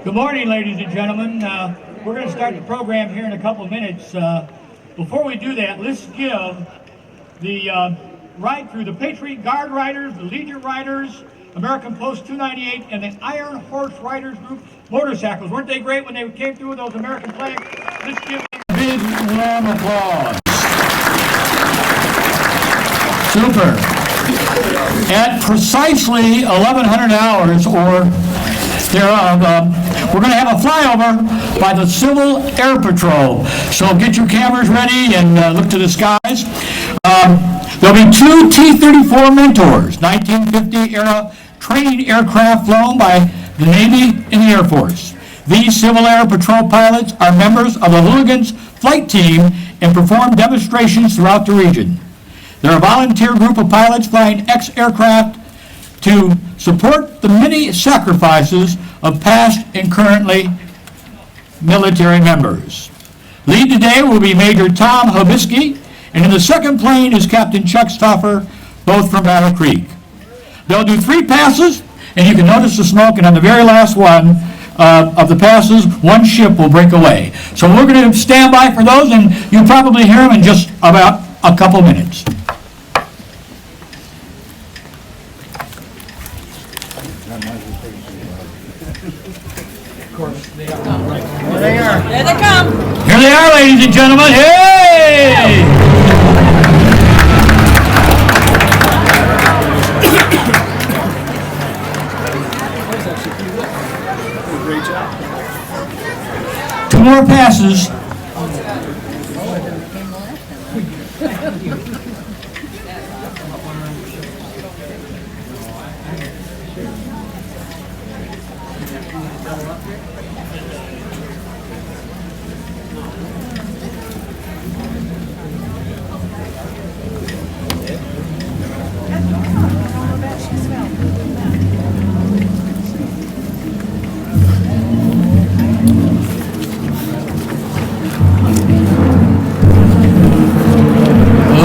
Good morning, ladies and gentlemen. We're going to start the program here in a couple of minutes. Before we do that, let's give the ride through the Patriot Guard Riders, the Legion Riders, American Post 298, and the Iron Horse Riders Group motorcycles. Weren't they great when they came through with those American flags? Let's give them a big warm applause. Super. At precisely 1100 hours or thereof, we're going to have a flyover by the Civil Air Patrol. So get your cameras ready and look to the skies. There'll be two T-34 Mentors, 1950 era training aircraft flown by the Navy and the Air Force. These Civil Air Patrol pilots are members of the Hooligans flight team and perform demonstrations throughout the region. They're a volunteer group of pilots flying X-aircraft to support the many sacrifices of past and currently military members. Lead today will be Major Tom Hobisky, and in the second plane is Captain Chuck Stoffer, both from Battle Creek. They'll do 3 passes, and you can notice the smoke, and on the very last one of the passes, one ship will break away. So we're going to stand by for those, and you'll probably hear them in just about a couple minutes. Here they are. There they come. Here they are, ladies and gentlemen. Hey! Great job. 2 more passes.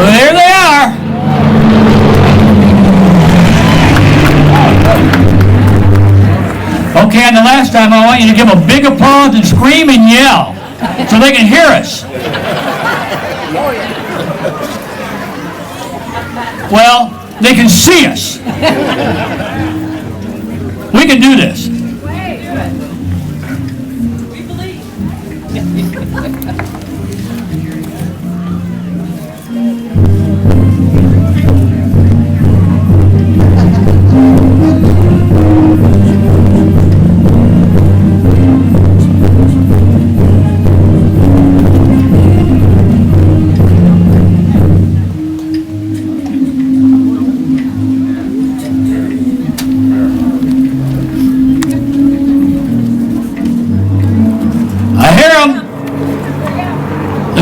There they are. Okay, and the last time I want you to give a big applause and scream and yell so they can hear us. Well, they can see us. We can do this. We believe.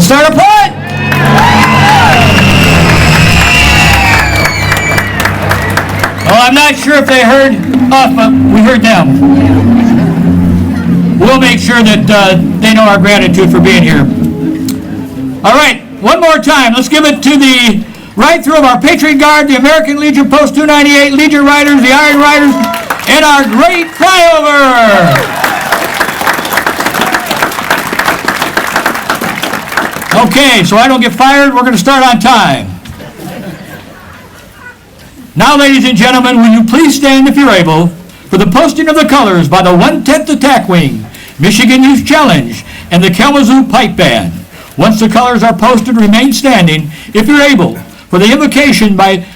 Start a point! Well, I'm not sure if they heard us, but we heard them. We'll make sure that they know our gratitude for being here. All right, one more time. Let's give it to the right through of our Patriot Guard, the American Legion Post 298, Legion Riders, the Iron Riders, and our great flyover! Okay, so I don't get fired, we're going to start on time. Now, ladies and gentlemen, will you please stand if you're able for the posting of the colors by the 110th Attack Wing, Michigan Youth Challenge, and the Kalamazoo Pipe Band. Once the colors are posted, remain standing if you're able for the invocation by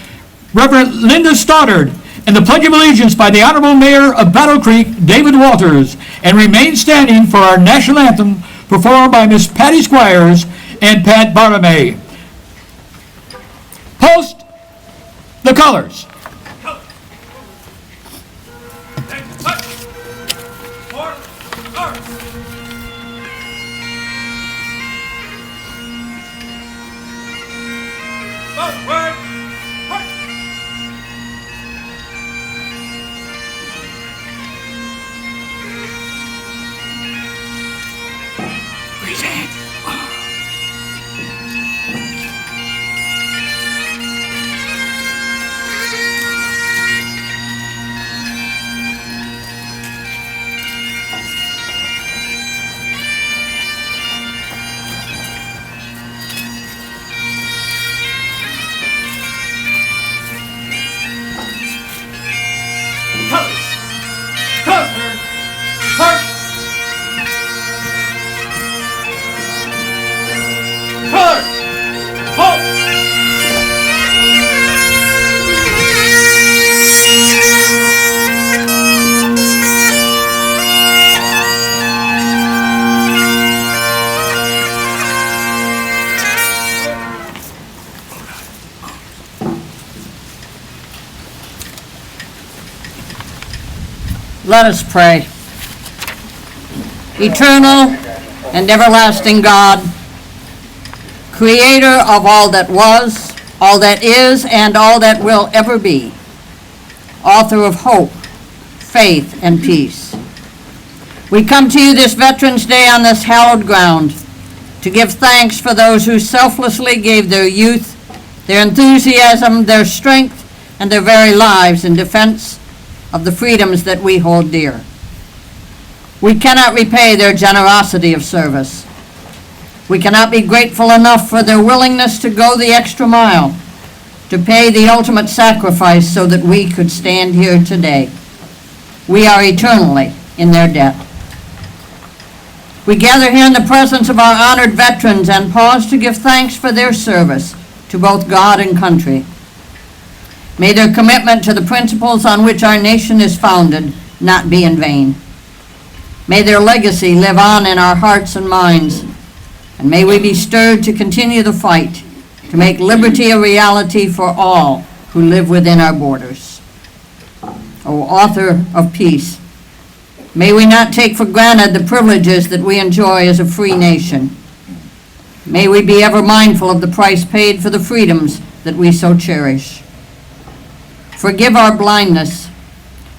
Reverend Linda Stoddard and the Pledge of Allegiance by the Honorable Mayor of Battle Creek, David Walters, and remain standing for our national anthem performed by Miss Patty Squires and Pat Bartolome. Post the colors. Let us pray. Eternal and everlasting God, creator of all that was, all that is, and all that will ever be, author of hope, faith, and peace. We come to you this Veterans Day on this hallowed ground to give thanks for those who selflessly gave their youth, their enthusiasm, their strength, and their very lives in defense of the freedoms that we hold dear. We cannot repay their generosity of service. We cannot be grateful enough for their willingness to go the extra mile, to pay the ultimate sacrifice so that we could stand here today. We are eternally in their debt. We gather here in the presence of our honored veterans and pause to give thanks for their service to both God and country. May their commitment to the principles on which our nation is founded not be in vain. May their legacy live on in our hearts and minds, and may we be stirred to continue the fight to make liberty a reality for all who live within our borders. O author of peace, may we not take for granted the privileges that we enjoy as a free nation. May we be ever mindful of the price paid for the freedoms that we so cherish. Forgive our blindness.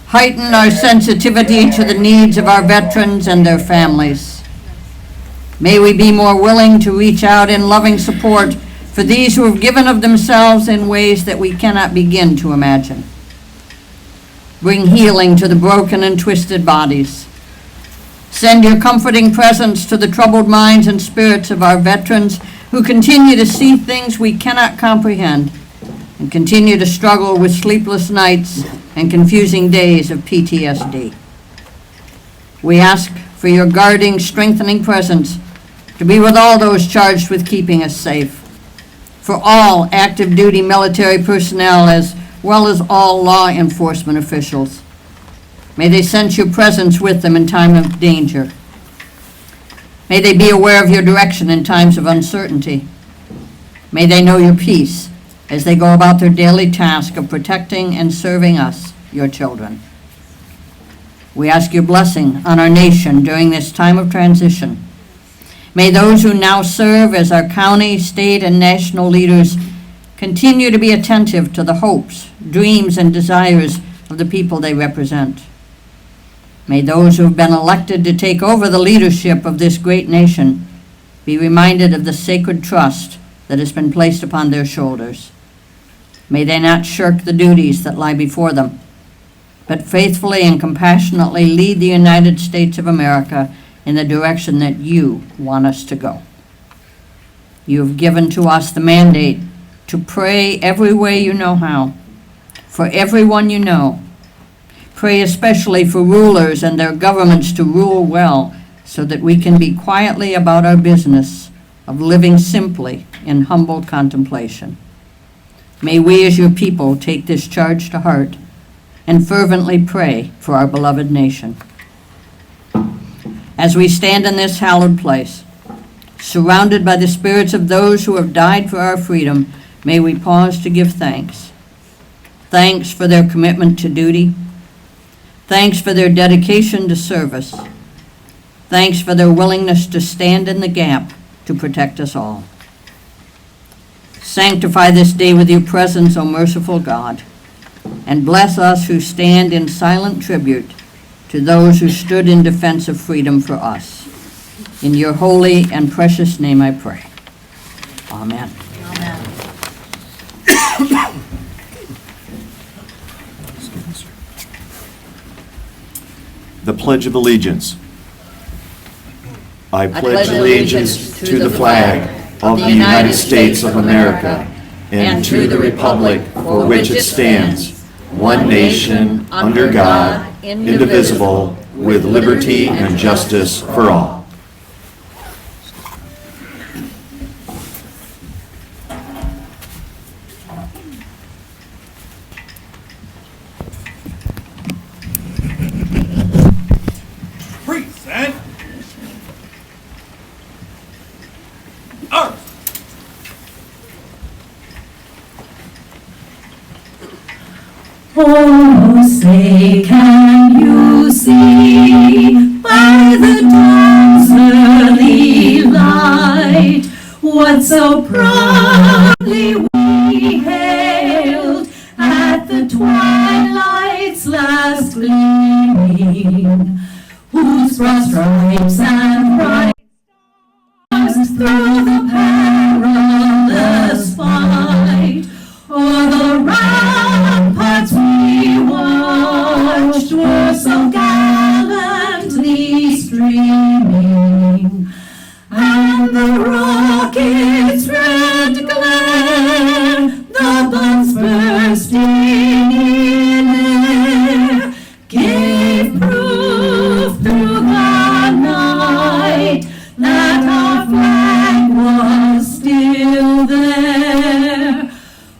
Heighten our sensitivity to the needs of our veterans and their families. May we be more willing to reach out in loving support for these who have given of themselves in ways that we cannot begin to imagine. Bring healing to the broken and twisted bodies. Send your comforting presence to the troubled minds and spirits of our veterans who continue to see things we cannot comprehend and continue to struggle with sleepless nights and confusing days of PTSD. We ask for your guarding, strengthening presence to be with all those charged with keeping us safe, for all active duty military personnel as well as all law enforcement officials. May they sense your presence with them in time of danger. May they be aware of your direction in times of uncertainty. May they know your peace as they go about their daily task of protecting and serving us, your children. We ask your blessing on our nation during this time of transition. May those who now serve as our county, state, and national leaders continue to be attentive to the hopes, dreams, and desires of the people they represent. May those who have been elected to take over the leadership of this great nation be reminded of the sacred trust that has been placed upon their shoulders. May they not shirk the duties that lie before them, but faithfully and compassionately lead the United States of America in the direction that you want us to go. You have given to us the mandate to pray every way you know how, for everyone you know. Pray especially for rulers and their governments to rule well, so that we can be quietly about our business of living simply in humble contemplation. May we as your people take this charge to heart and fervently pray for our beloved nation. As we stand in this hallowed place, surrounded by the spirits of those who have died for our freedom, may we pause to give thanks. Thanks for their commitment to duty. Thanks for their dedication to service. Thanks for their willingness to stand in the gap to protect us all. Sanctify this day with your presence, O merciful God, and bless us who stand in silent tribute to those who stood in defense of freedom for us. In your holy and precious name I pray. Amen. Amen. The Pledge of Allegiance. I pledge allegiance to the flag of the United States of America and to the republic for which it stands, one nation, under God, indivisible, with liberty and justice for all. Present. Arms. Oh, say, can you see by the dawn's early light what so proudly we hailed at the twilight's last gleaming, whose broad stripes and bright stars through the perilous fight o'er the ramparts we watched were so gallantly streaming, and the rocket's red glare, the guns bursting in air, gave proof through the night that our flag was still there.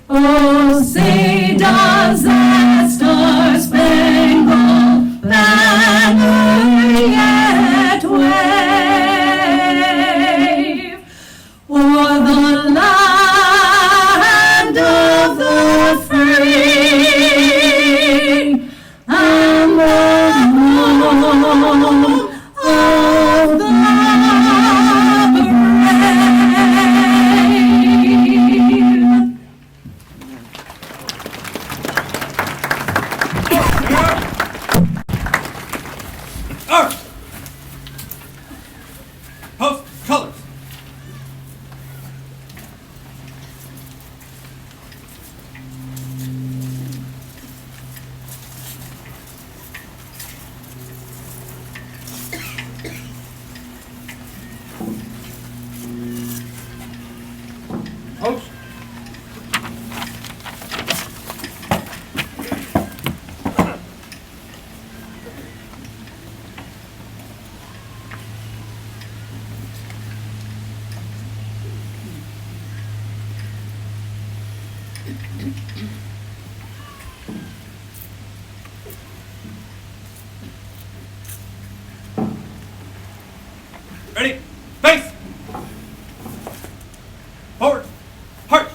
Oh, say does that star-spangled banner yet wave o'er the land of the free and the home of the brave? Arms. Post colors. Post. Ready? Face! Forward! Heart!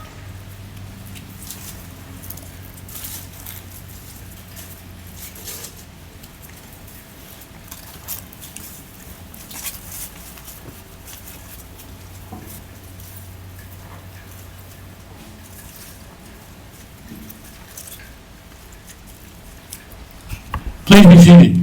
Please be seated.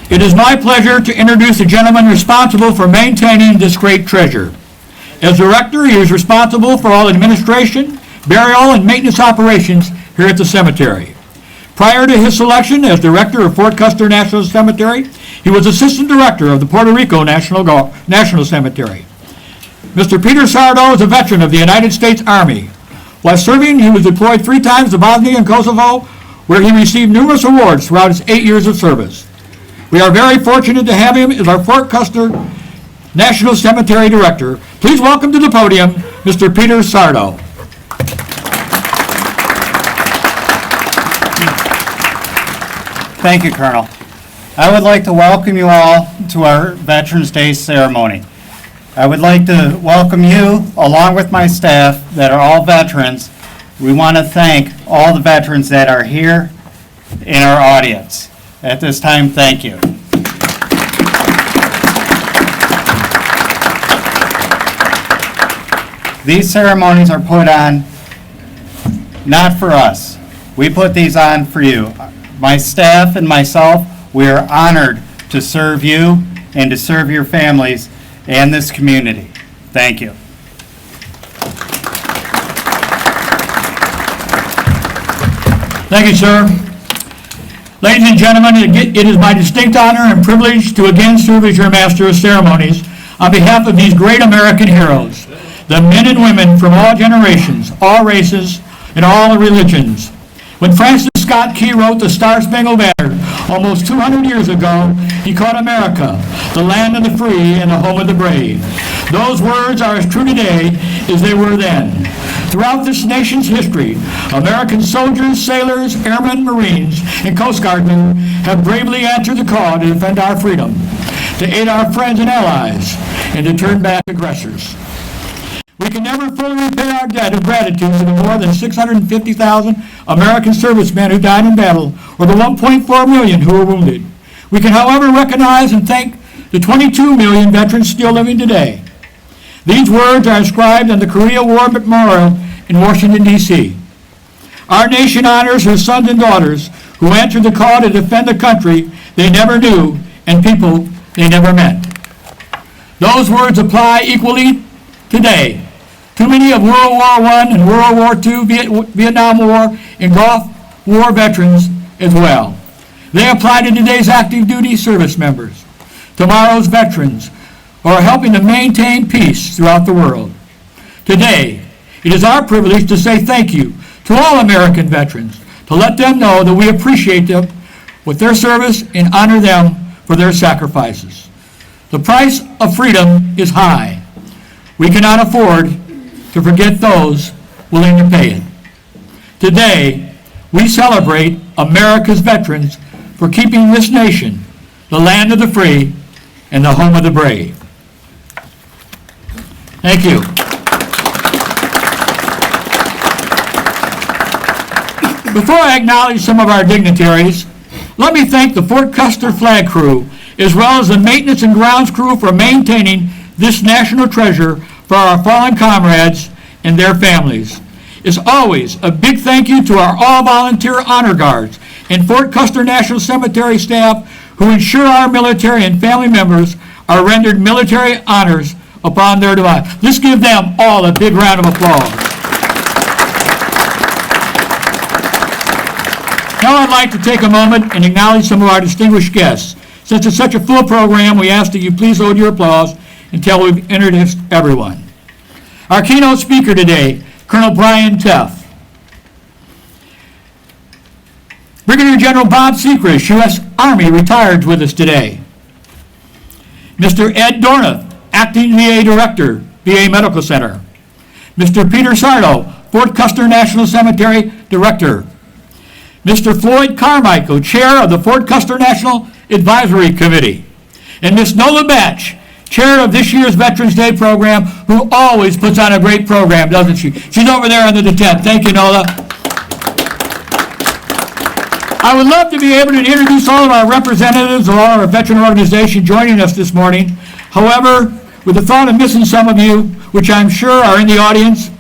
It is my pleasure to introduce the gentleman responsible for maintaining this great treasure. As director, he is responsible for all administration, burial, and maintenance operations here at the cemetery. Prior to his selection as director of Fort Custer National Cemetery, he was assistant director of the Puerto Rico National Cemetery. Mr. Peter Sardo is a veteran of the United States Army. While serving, he was deployed 3 times to Bosnia and Kosovo, where he received numerous awards throughout his 8 years of service. We are very fortunate to have him as our Fort Custer National Cemetery Director. Please welcome to the podium, Mr. Peter Sardo. Thank you, Colonel. I would like to welcome you all to our Veterans Day ceremony. I would like to welcome you, along with my staff that are all veterans. We want to thank all the veterans that are here in our audience. At this time, thank you. These ceremonies are put on not for us. We put these on for you. My staff and myself, we are honored to serve you and to serve your families and this community. Thank you. Thank you, sir. Ladies and gentlemen, it is my distinct honor and privilege to again serve as your master of ceremonies on behalf of these great American heroes, the men and women from all generations, all races, and all religions. When Francis Scott Key wrote the Star-Spangled Banner almost 200 years ago, he called America the land of the free and the home of the brave. Those words are as true today as they were then. Throughout this nation's history, American soldiers, sailors, airmen, Marines, and Coast Guardmen have bravely answered the call to defend our freedom, to aid our friends and allies, and to turn back aggressors. We can never fully repay our debt of gratitude to the more than 650,000 American servicemen who died in battle, or the 1.4 million who were wounded. We can, however, recognize and thank the 22 million veterans still living today. These words are inscribed on the Korea War Memorial in Washington, D.C. Our nation honors her sons and daughters who answered the call to defend the country they never knew and people they never met. Those words apply equally today. Too many of World War I and World War II, Vietnam War, and Gulf War veterans as well. They apply to today's active duty service members, tomorrow's veterans, who are helping to maintain peace throughout the world. Today, it is our privilege to say thank you to all American veterans, to let them know that we appreciate them with their service and honor them for their sacrifices. The price of freedom is high. We cannot afford to forget those willing to pay it. Today, we celebrate America's veterans for keeping this nation the land of the free and the home of the brave. Thank you. Before I acknowledge some of our dignitaries, let me thank the Fort Custer flag crew, as well as the maintenance and grounds crew for maintaining this national treasure for our fallen comrades and their families. As always, a big thank you to our all-volunteer honor guards and Fort Custer National Cemetery staff who ensure our military and family members are rendered military honors upon their demise. Let's give them all a big round of applause. Now I'd like to take a moment and acknowledge some of our distinguished guests. Since it's such a full program, we ask that you please hold your applause until we've introduced everyone. Our keynote speaker today, Colonel Brian Teff. Brigadier General Bob Sechrist, U.S. Army, retired with us today. Mr. Ed Dornoff, Acting VA Director, VA Medical Center. Mr. Peter Sardo, Fort Custer National Cemetery Director. Mr. Floyd Carmichael, Chair of the Fort Custer National Advisory Committee. And Ms. Nola Batch, Chair of this year's Veterans Day program, who always puts on a great program, doesn't she? She's over there under the tent. Thank you, Nola. I would love to be able to introduce all of our representatives of all our veteran organizations joining us this morning. However, with the thought of missing some of you, which I'm sure are in the audience,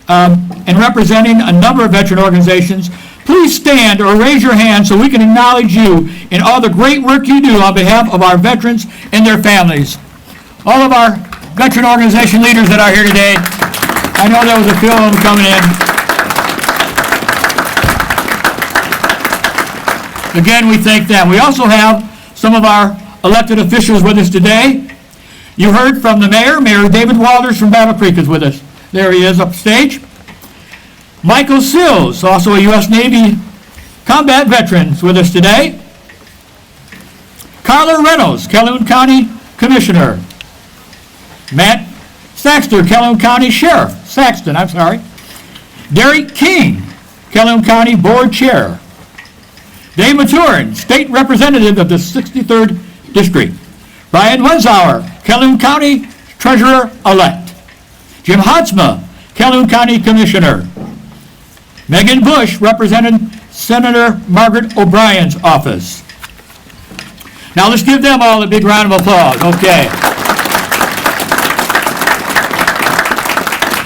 and representing a number of veteran organizations, please stand or raise your hand so we can acknowledge you and all the great work you do on behalf of our veterans and their families. All of our veteran organization leaders that are here today, I know there was a few of them coming in. Again, we thank them. We also have some of our elected officials with us today. You heard from the mayor. Mayor David Walters from Battle Creek is with us. There he is upstage. Michael Sills, also a U.S. Navy combat veteran, is with us today. Carla Reynolds, Calhoun County Commissioner. Matt Saxton, Calhoun County Sheriff. Derek King, Calhoun County Board Chair. Dave Maturin, State Representative of the 63rd District. Brian Wenzauer, Calhoun County Treasurer-elect. Jim Hotzma, Calhoun County Commissioner. Megan Bush, representing Senator Margaret O'Brien's office. Now let's give them all a big round of applause. Okay.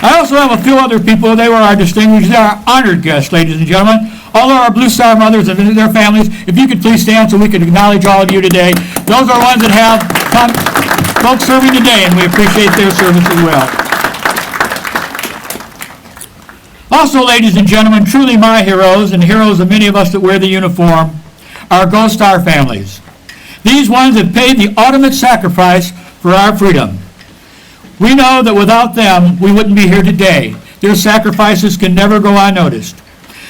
I also have a few other people. They were our distinguished, they are honored guests, ladies and gentlemen. All of our Blue Star mothers and their families, if you could please stand so we can acknowledge all of you today. Those are ones that have folks serving today, and we appreciate their service as well. Also, ladies and gentlemen, truly my heroes and heroes of many of us that wear the uniform are Gold Star families. These ones have paid the ultimate sacrifice for our freedom. We know that without them, we wouldn't be here today. Their sacrifices can never go unnoticed.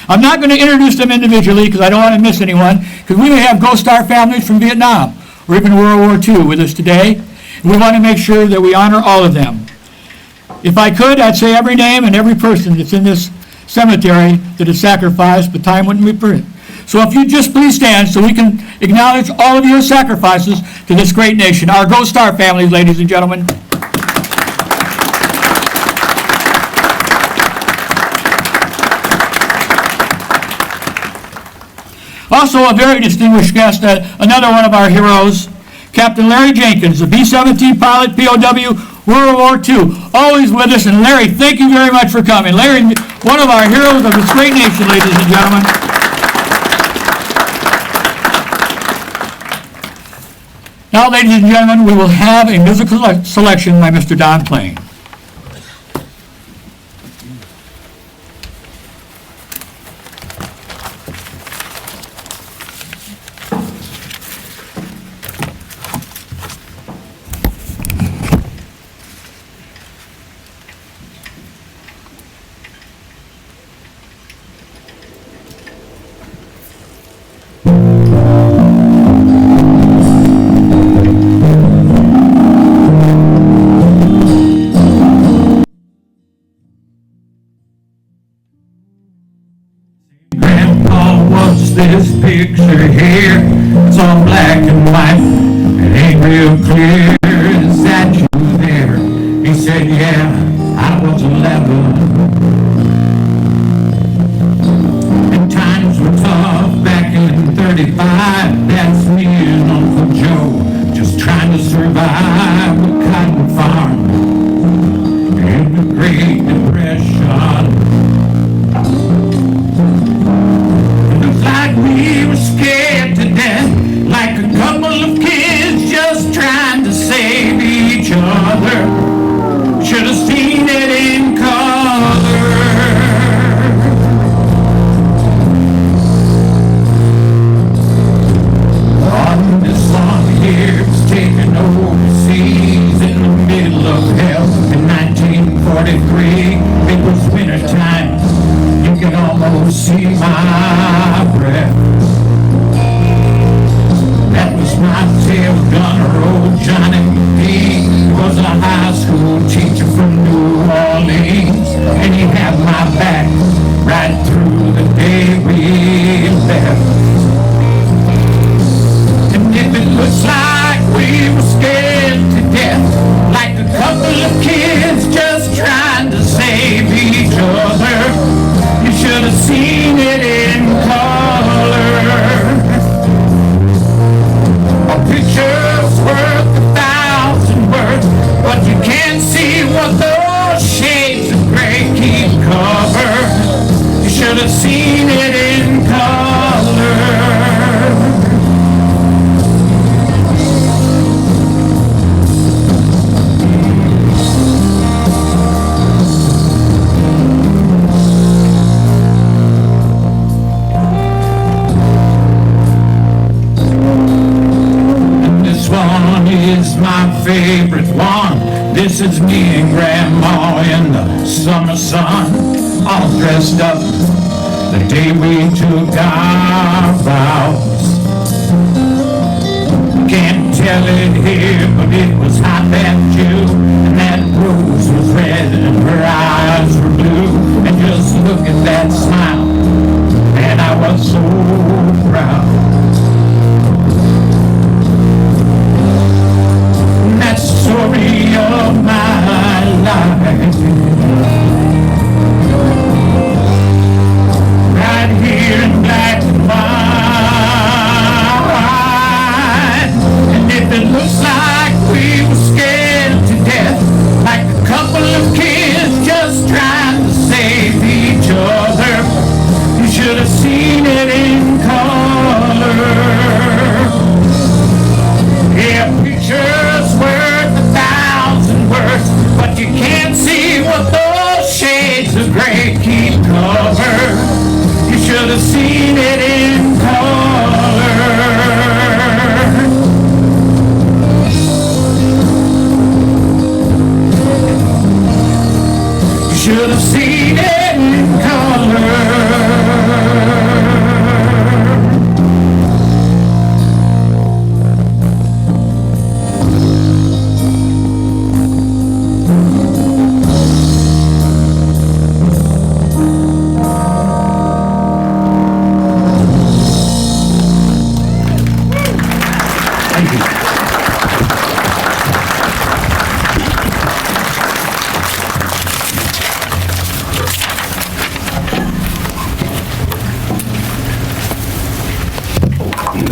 I'm not going to introduce them individually because I don't want to miss anyone, because we may have Gold Star families from Vietnam or even World War II with us today, and we want to make sure that we honor all of them. If I could, I'd say every name and every person that's in this cemetery that is sacrificed, but time wouldn't be permitted. So if you just please stand so we can acknowledge all of your sacrifices to this great nation, our Gold Star families, ladies and gentlemen. Also, a very distinguished guest, another one of our heroes, Captain Larry Jenkins, the B-17 pilot, POW, World War II, always with us. And Larry, thank you very much for coming. Larry, one of our heroes of this great nation, ladies and gentlemen. Now, ladies and gentlemen, we will have a musical selection by Mr. Don Plain. This picture here, it's all black and white, it ain't real clear, is that you there? He said, yeah, I was 11. And times were tough back in 35, that's me and Uncle Joe, just trying to survive a cotton farm in the Great Depression. We were scared to death, like a couple of kids just trying to save each other. Should have seen it in color. On this one here was taken overseas in the middle of hell in 1943. It was wintertime. You can almost see my breath. That was my tail gunner, old Johnny B. He was a high school teacher from New Orleans, and he had my back right through the day we left. And if it looks like we were scared to death, like a couple of kids just trying to save each other, you should have seen it in color. A picture's worth 1,000 words, but you can't see what those shades of gray keep cover. You should have seen it in color. Is my favorite one. This is me and Grandma in the summer sun, all dressed up the day we took our vows. Can't tell it here, but it was hot that June, and that rose was red and her eyes were blue. And just look at that smile, and I was so proud. That story of my life, right here in black and white. And if it looks like we were scared to death, like a couple of kids just trying to save each other, you should have seen it in color. Yeah, pictures worth 1,000 words, but you can't see what those shades of gray keep cover. You should have seen it in color. You should have seen it in color.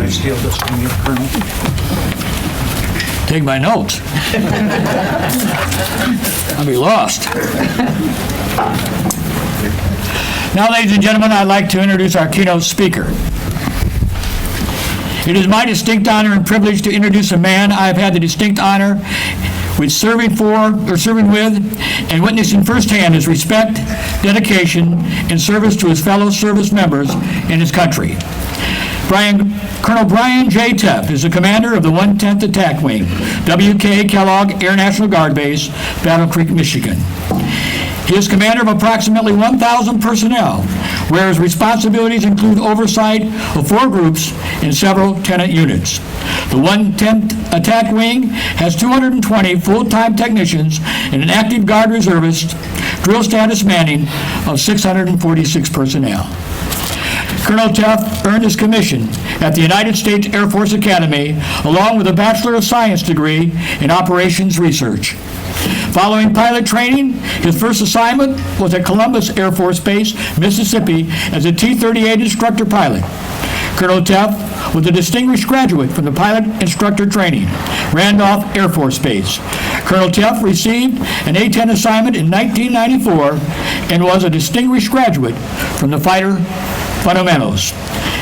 steal this from you, Colonel? Take my notes. I'll be lost. Now, ladies and gentlemen, I'd like to introduce our keynote speaker. It is my distinct honor and privilege to introduce a man I've had the distinct honor with serving with and witnessing firsthand his respect, dedication, and service to his fellow service members and his country. Colonel Brian J. Teff is the commander of the 110th Attack Wing, W.K. Kellogg Air National Guard Base, Battle Creek, Michigan. He is commander of approximately 1,000 personnel, where his responsibilities include oversight of 4 groups and several tenant units. The 110th Attack Wing has 220 full-time technicians and an active Guard reservist, drill status manning of 646 personnel. Colonel Teff earned his commission at the United States Air Force Academy, along with a Bachelor of Science degree in Operations Research. Following pilot training, his first assignment was at Columbus Air Force Base, Mississippi, as a T-38 instructor pilot. Colonel Teff was a distinguished graduate from the pilot instructor training, Randolph Air Force Base. Colonel Teff received an A-10 assignment in 1994 and was a distinguished graduate from the fighter fundamentals.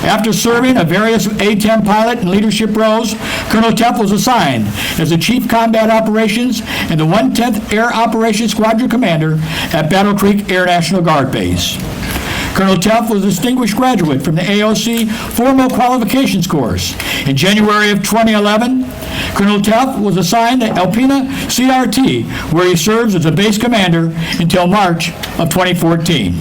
After serving a various A-10 pilot and leadership roles, Colonel Teff was assigned as the Chief Combat Operations and the 110th Air Operations Squadron Commander at Battle Creek Air National Guard Base. Colonel Teff was a distinguished graduate from the AOC Formal Qualifications Course. In January of 2011, Colonel Teff was assigned to Alpena CRT, where he serves as a base commander until March of 2014.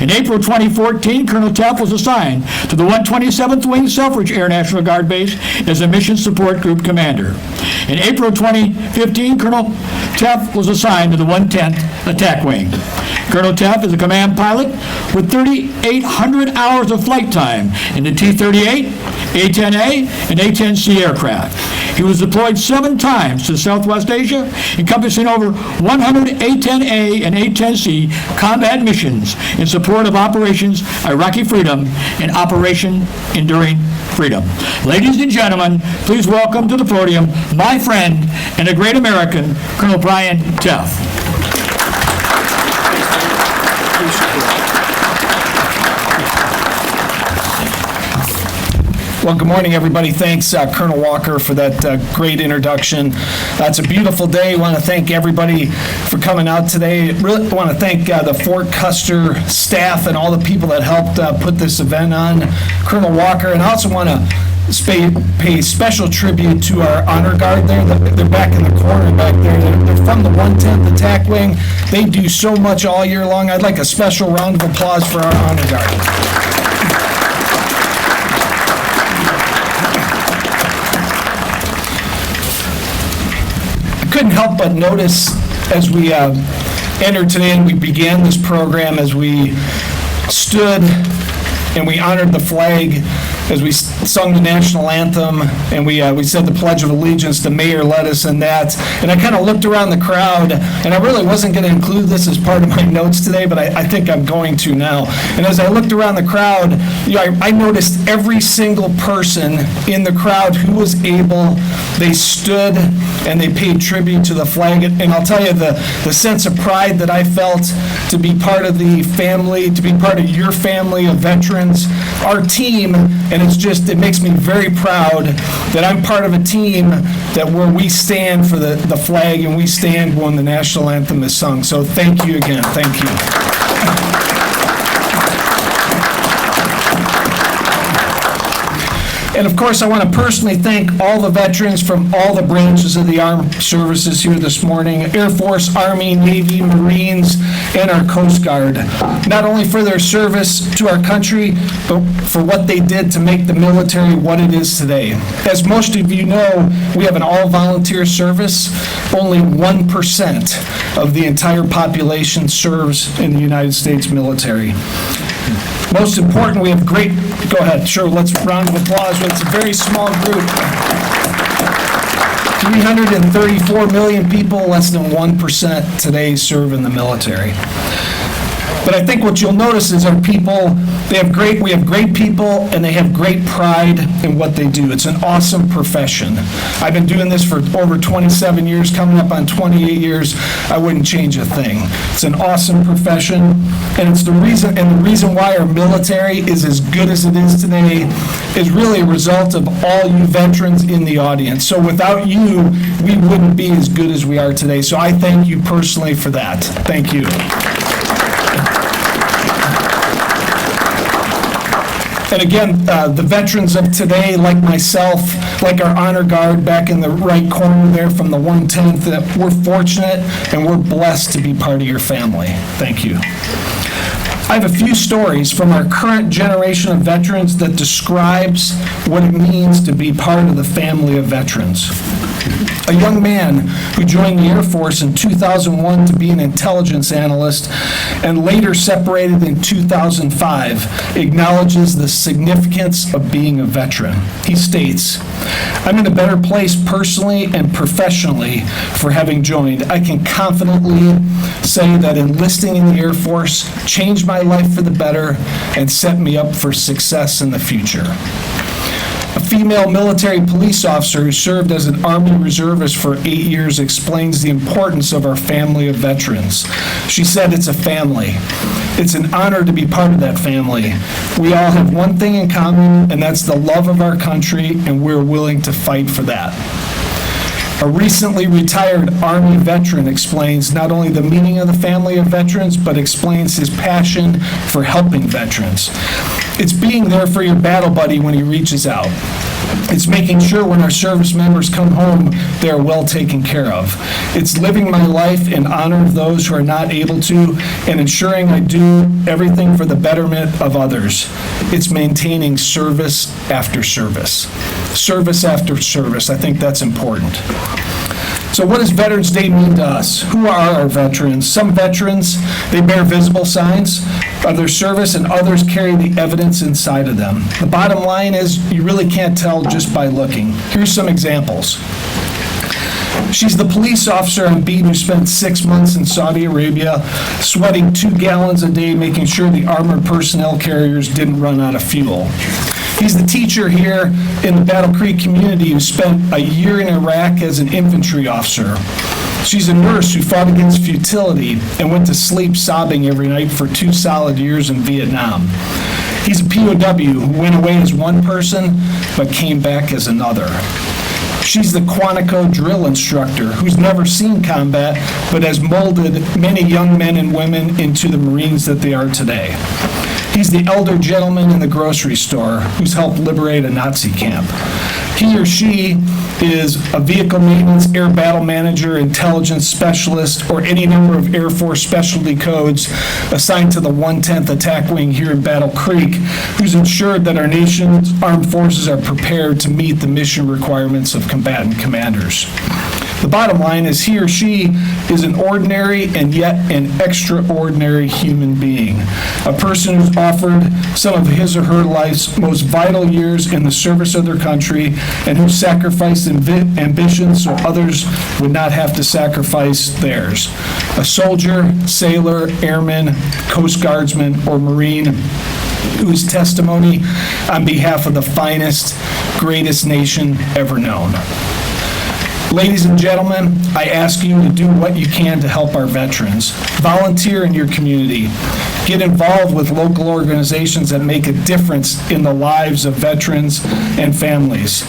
In April 2014, Colonel Teff was assigned to the 127th Wing Selfridge Air National Guard Base as a Mission Support Group Commander. In April 2015, Colonel Teff was assigned to the 110th Attack Wing. Colonel Teff is a command pilot with 3,800 hours of flight time in the T-38, A-10A, and A-10C aircraft. He was deployed 7 times to Southwest Asia, encompassing over 100 A-10A and A-10C combat missions in support of Operations Iraqi Freedom and Operation Enduring Freedom. Ladies and gentlemen, please welcome to the podium my friend and a great American, Colonel Brian Teff. Well, good morning, everybody. Thanks, Colonel Walker, for that great introduction. It's a beautiful day. I want to thank everybody for coming out today. Really want to thank the Fort Custer staff and all the people that helped put this event on. Colonel Walker, and I also want to pay special tribute to our honor guard there. They're back in the corner back there. They're from the 110th Attack Wing. They do so much all year long. I'd like a special round of applause for our honor guard. Couldn't help but notice as we entered today and we began this program, as we stood and we honored the flag, as we sung the national anthem and we said the Pledge of Allegiance. The mayor led us in that. And I kind of looked around the crowd, and I really wasn't going to include this as part of my notes today, but I think I'm going to now. And as I looked around the crowd, I noticed every single person in the crowd who was able, they stood and they paid tribute to the flag. And I'll tell you, the sense of pride that I felt to be part of the family, to be part of your family of veterans, our team, and it makes me very proud that I'm part of a team that where we stand for the flag and we stand when the national anthem is sung. So thank you again. Thank you. And of course, I want to personally thank all the veterans from all the branches of the armed services here this morning: Air Force, Army, Navy, Marines, and our Coast Guard. Not only for their service to our country, but for what they did to make the military what it is today. As most of you know, we have an all-volunteer service. Only 1% of the entire population serves in the United States military. Most important, we have great, go ahead, sure, let's round of applause. It's a very small group. 334 million people, less than 1% today serve in the military. But I think what you'll notice is our people, we have great people, and they have great pride in what they do. It's an awesome profession. I've been doing this for over 27 years, coming up on 28 years. I wouldn't change a thing. It's an awesome profession, and it's the reason why our military is as good as it is today is really a result of all you veterans in the audience. So without you, we wouldn't be as good as we are today. So I thank you personally for that. Thank you. And again, the veterans of today, like myself, like our honor guard back in the right corner there from the 110th, that we're fortunate and we're blessed to be part of your family. Thank you. I have a few stories from our current generation of veterans that describes what it means to be part of the family of veterans. A young man who joined the Air Force in 2001 to be an intelligence analyst and later separated in 2005 acknowledges the significance of being a veteran. He states, "I'm in a better place personally and professionally for having joined. I can confidently say that enlisting in the Air Force changed my life for the better and set me up for success in the future." A female military police officer who served as an Army reservist for 8 years explains the importance of our family of veterans. She said, "It's a family. It's an honor to be part of that family. We all have one thing in common, and that's the love of our country, and we're willing to fight for that." A recently retired Army veteran explains not only the meaning of the family of veterans, but explains his passion for helping veterans. It's being there for your battle buddy when he reaches out. It's making sure when our service members come home, they are well taken care of. It's living my life in honor of those who are not able to and ensuring I do everything for the betterment of others. It's maintaining service after service. Service after service. I think that's important. So what does Veterans Day mean to us? Who are our veterans? Some veterans, they bear visible signs of their service, and others carry the evidence inside of them. The bottom line is you really can't tell just by looking. Here's some examples. She's the police officer on beat who spent 6 months in Saudi Arabia, sweating 2 gallons a day, making sure the armored personnel carriers didn't run out of fuel. He's the teacher here in the Battle Creek community who spent a year in Iraq as an infantry officer. She's a nurse who fought against futility and went to sleep sobbing every night for 2 solid years in Vietnam. He's a POW who went away as one person but came back as another. She's the Quantico drill instructor who's never seen combat but has molded many young men and women into the Marines that they are today. He's the elder gentleman in the grocery store who's helped liberate a Nazi camp. He or she is a vehicle maintenance, air battle manager, intelligence specialist, or any number of Air Force specialty codes assigned to the 110th Attack Wing here in Battle Creek, who's ensured that our nation's armed forces are prepared to meet the mission requirements of combatant commanders. The bottom line is he or she is an ordinary and yet an extraordinary human being, a person who's offered some of his or her life's most vital years in the service of their country and who sacrificed ambitions so others would not have to sacrifice theirs. A soldier, sailor, airman, Coast Guardsman, or Marine whose testimony on behalf of the finest, greatest nation ever known. Ladies and gentlemen, I ask you to do what you can to help our veterans. Volunteer in your community. Get involved with local organizations that make a difference in the lives of veterans and families.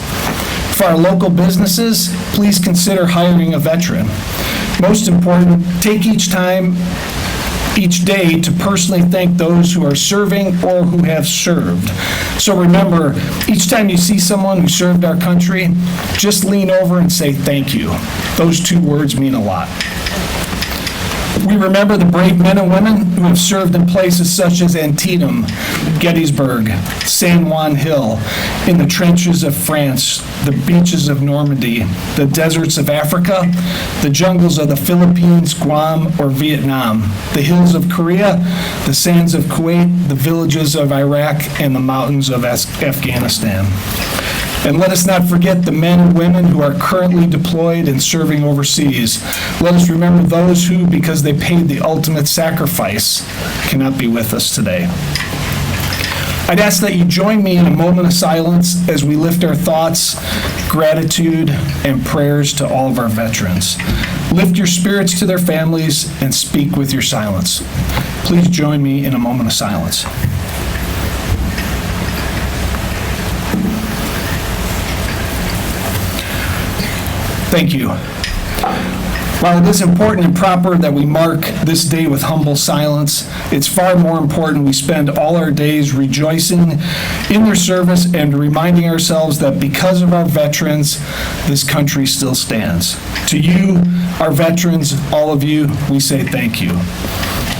For our local businesses, please consider hiring a veteran. Most important, take each day to personally thank those who are serving or who have served. So remember, each time you see someone who served our country, just lean over and say thank you. Those 2 words mean a lot. We remember the brave men and women who have served in places such as Antietam, Gettysburg, San Juan Hill, in the trenches of France, the beaches of Normandy, the deserts of Africa, the jungles of the Philippines, Guam, or Vietnam, the hills of Korea, the sands of Kuwait, the villages of Iraq, and the mountains of Afghanistan. And let us not forget the men and women who are currently deployed and serving overseas. Let us remember those who, because they paid the ultimate sacrifice, cannot be with us today. I'd ask that you join me in a moment of silence as we lift our thoughts, gratitude, and prayers to all of our veterans. Lift your spirits to their families and speak with your silence. Please join me in a moment of silence. Thank you. While it is important and proper that we mark this day with humble silence, it's far more important we spend all our days rejoicing in their service and reminding ourselves that because of our veterans, this country still stands. To you, our veterans, all of you, we say thank you.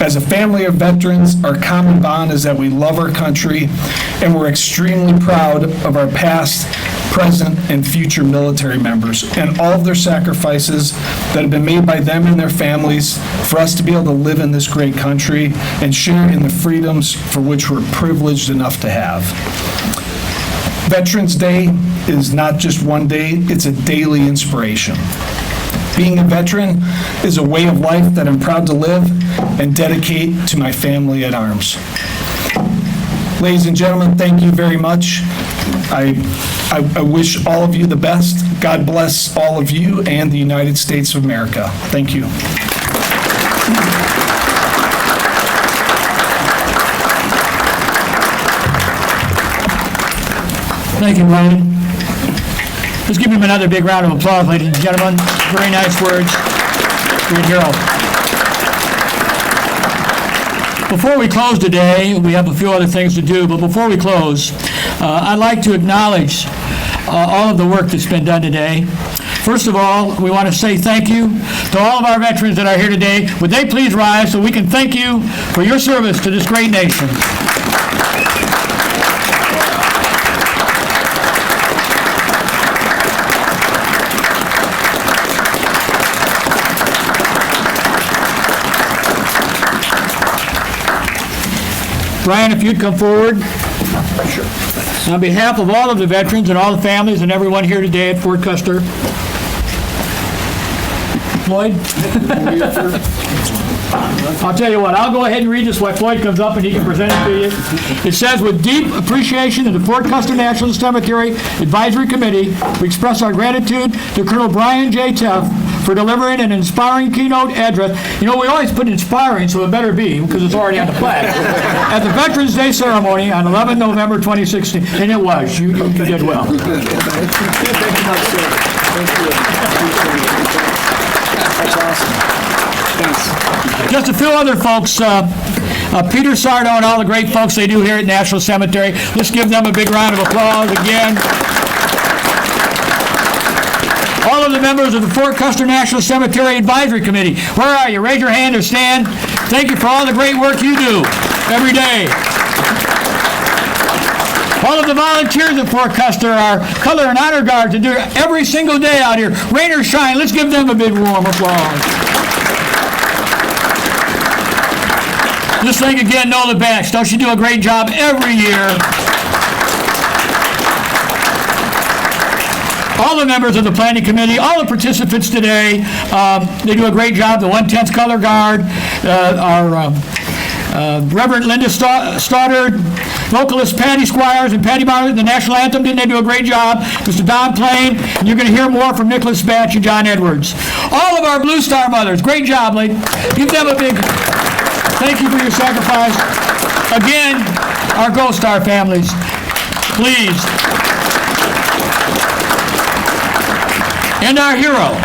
As a family of veterans, our common bond is that we love our country and we're extremely proud of our past, present, and future military members and all of their sacrifices that have been made by them and their families for us to be able to live in this great country and share in the freedoms for which we're privileged enough to have. Veterans Day is not just one day, it's a daily inspiration. Being a veteran is a way of life that I'm proud to live and dedicate to my family at arms. Ladies and gentlemen, thank you very much. I wish all of you the best. God bless all of you and the United States of America. Thank you. Thank you, Ryan. Let's give him another big round of applause, ladies and gentlemen. Very nice words. Great hero. Before we close today, we have a few other things to do, but before we close, I'd like to acknowledge all of the work that's been done today. First of all, we want to say thank you to all of our veterans that are here today. Would they please rise so we can thank you for your service to this great nation? Brian, if you'd come forward. Sure. On behalf of all of the veterans and all the families and everyone here today at Fort Custer. Floyd? I'll tell you what, I'll go ahead and read this while Floyd comes up and he can present it to you. It says, with deep appreciation of the Fort Custer National Cemetery Advisory Committee, we express our gratitude to Colonel Brian J. Teff for delivering an inspiring keynote address. You know, we always put inspiring, so it better be, because it's already on the plaque. At the Veterans Day ceremony on 11 November 2016, and it was. You did well. Thank you much, sir. Thank you. That's awesome. Thanks. Just a few other folks, Peter Sardo and all the great folks they do here at National Cemetery. Let's give them a big round of applause again. All of the members of the Fort Custer National Cemetery Advisory Committee. Where are you? Raise your hand or stand. Thank you for all the great work you do every day. All of the volunteers at Fort Custer, our color and honor guards that do every single day out here. Rain or shine, let's give them a big warm applause. Just think again, Nola Bash. Don't she do a great job every year? All the members of the planning committee, all the participants today, they do a great job. The 110th Color Guard, our Reverend Linda Stoddard, vocalist Patty Squires and Patty Barnett, the national anthem, didn't they do a great job? Mr. Don Plain, and you're going to hear more from Nicholas Batch and John Edwards. All of our Blue Star mothers, great job, lady. Give them a big thank you for your sacrifice. Again, our Gold Star families, please. And our hero,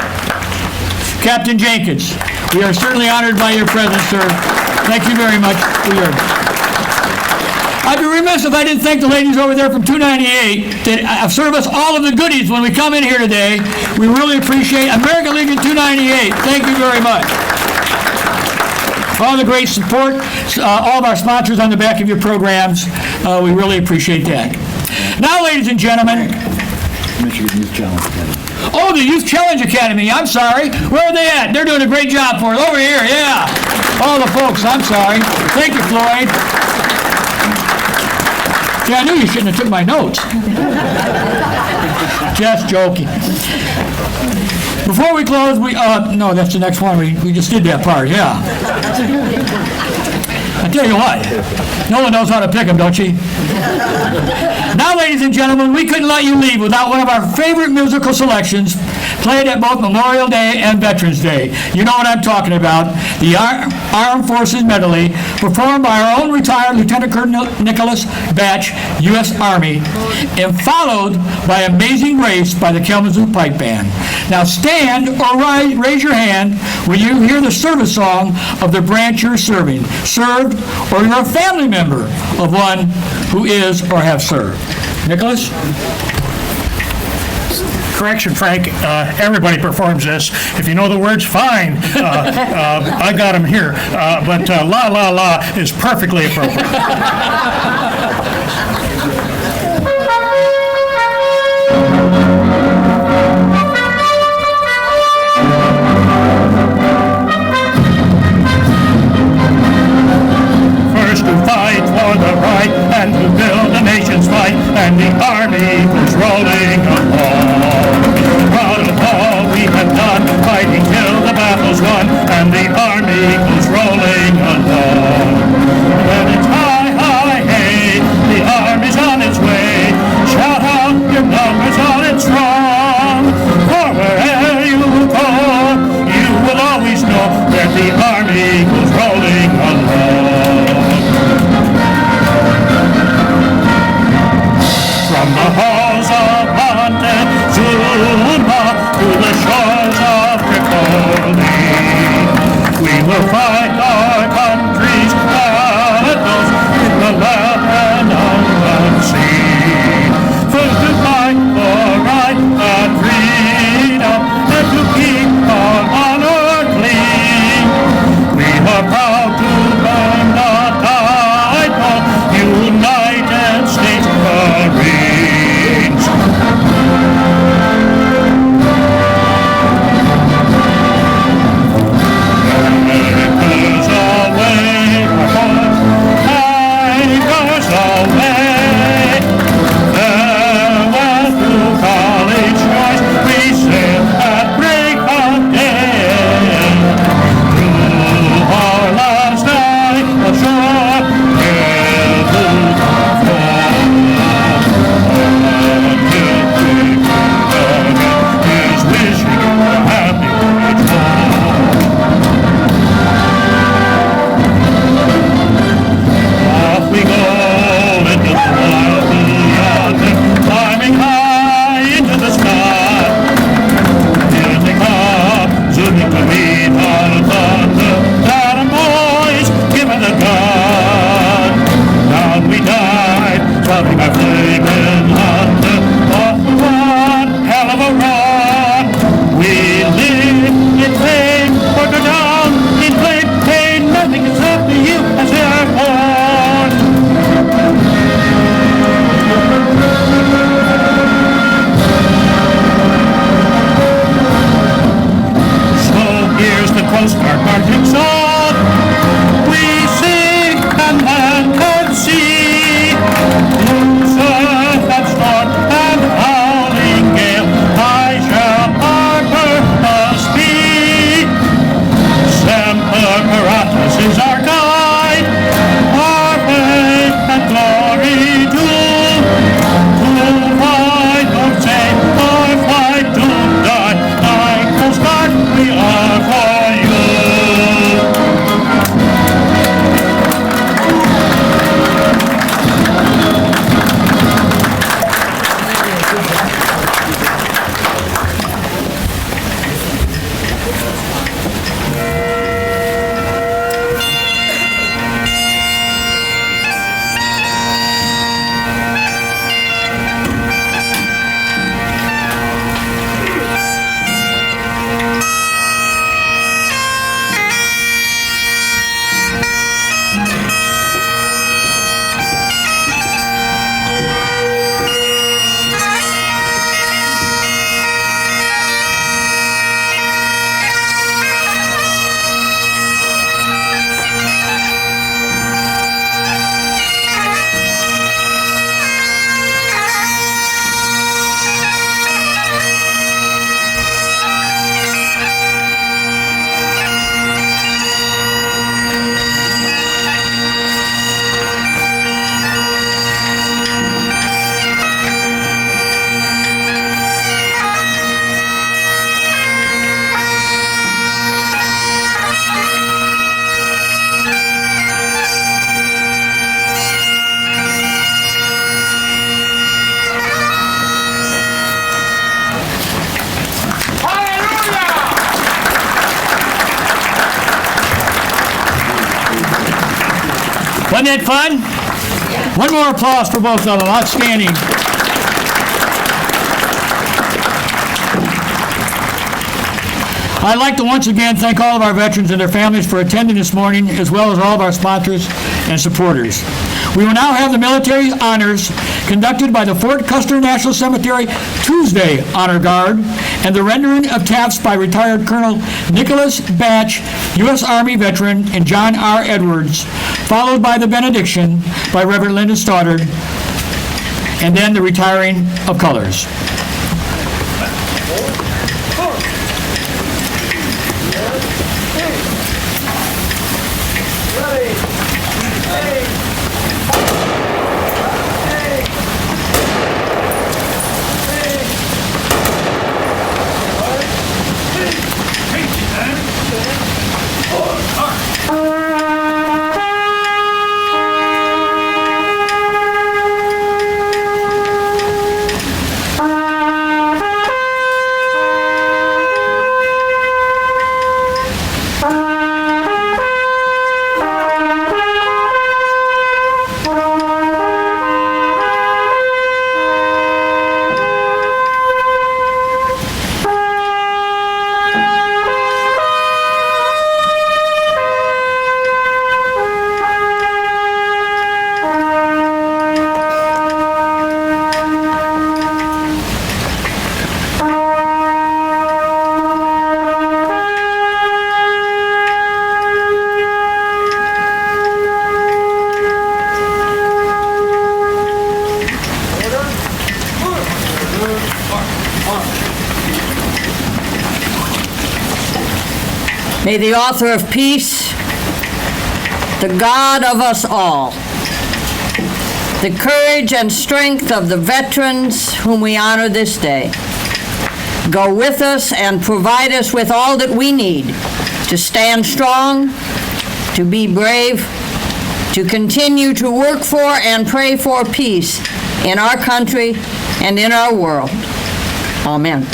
Captain Jenkins. We are certainly honored by your presence, sir. Thank you very much for your... I'd be remiss if I didn't thank the ladies over there from 298 that have served us all of the goodies when we come in here today. We really appreciate American Legion 298. Thank you very much. All the great support, all of our sponsors on the back of your programs. We really appreciate that. Now, ladies and gentlemen, Michigan Youth Challenge Academy. Oh, the Youth Challenge Academy, I'm sorry. Where are they at? They're doing a great job for us. Over here, yeah. All the folks, I'm sorry. Thank you, Floyd. Yeah, I knew you shouldn't have took my notes. Just joking. Before we close, no, that's the next one. We just did that part, yeah. I tell you what, no one knows how to pick them, don't you? Now, ladies and gentlemen, we couldn't let you leave without one of our favorite musical selections played at both Memorial Day and Veterans Day. You know what I'm talking about. The Armed Forces Medley, performed by our own retired Lieutenant Colonel Nicholas Batch, U.S. Army, and followed by Amazing Grace by the Kalamazoo Pipe Band. Now stand or raise your hand when you hear the service song of the branch you're serving, served, or you're a family member of one who is or have served. Nicholas? Correction, Frank, everybody performs this. If you know the words, fine. I got them here. But La La La is perfectly appropriate. First to fight for the right and to build a nation's might, and the army goes rolling along. Proud of all we have done, fighting till the battle's won, and the army goes rolling along. When it's high, high, hey, the army's on its way. Shout out your numbers on its strong. For wherever you go, you will always know that the army goes rolling along. From the halls of Montezuma to the shores of Tripoli, we will fight our country's battles in the land and on the sea. First to fight for right and freedom, and to keep our honor clean. We are Wasn't that fun? One more applause for both of them. Outstanding. I'd like to once again thank all of our veterans and their families for attending this morning, as well as all of our sponsors and supporters. We will now have the military honors conducted by the Fort Custer National Cemetery Tuesday Honor Guard and the rendering of tafts by retired Colonel Nicholas Batch, U.S. Army veteran, and John R. Edwards, followed by the benediction by Reverend Lyndon Stoddard, and then the retiring of colors. May the author of peace, the God of us all, the courage and strength of the veterans whom we honor this day, go with us and provide us with all that we need to stand strong, to be brave, to continue to work for and pray for peace in our country and in our world. Amen.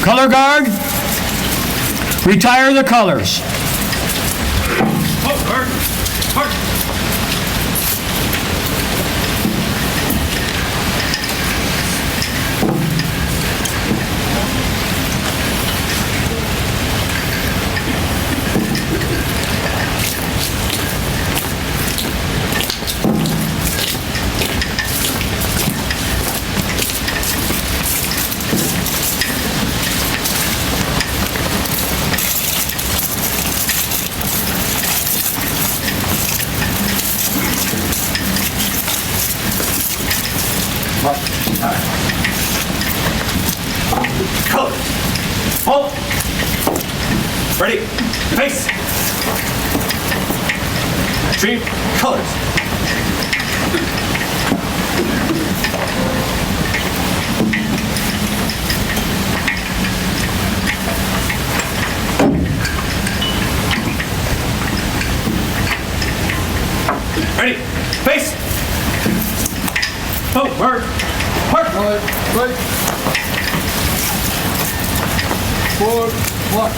Color Guard, retire the colors. Forward. March. Colors. Hold. Ready. Face. Dream. Colors. Ready. Face. Forward. March. Right. Forward. Walk.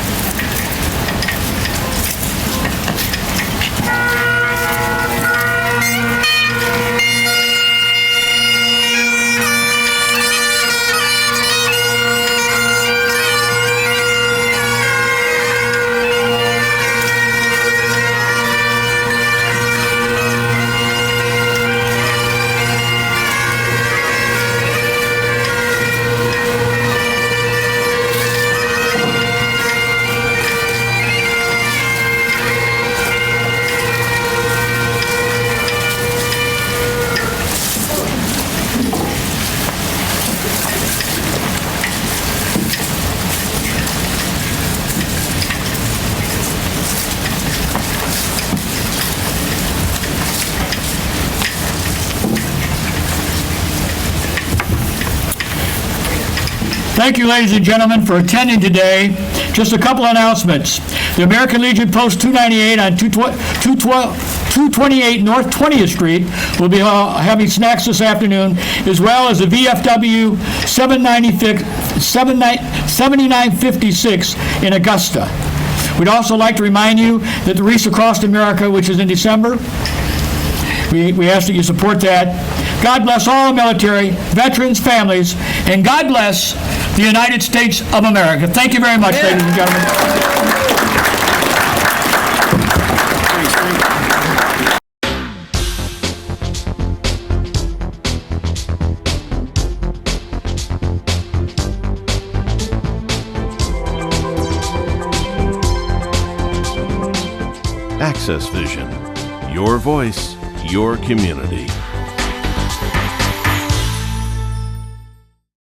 Thank you, ladies and gentlemen, for attending today. Just a couple announcements. The American Legion Post 298 on 228 North 20th Street will be having snacks this afternoon, as well as the VFW 7956 in Augusta. We'd also like to remind you that the Wreaths Across America, which is in December, we ask that you support that. God bless all military, veterans, families, and God bless the United States of America. Thank you very much, ladies and gentlemen. AccessVision. Your voice, your community.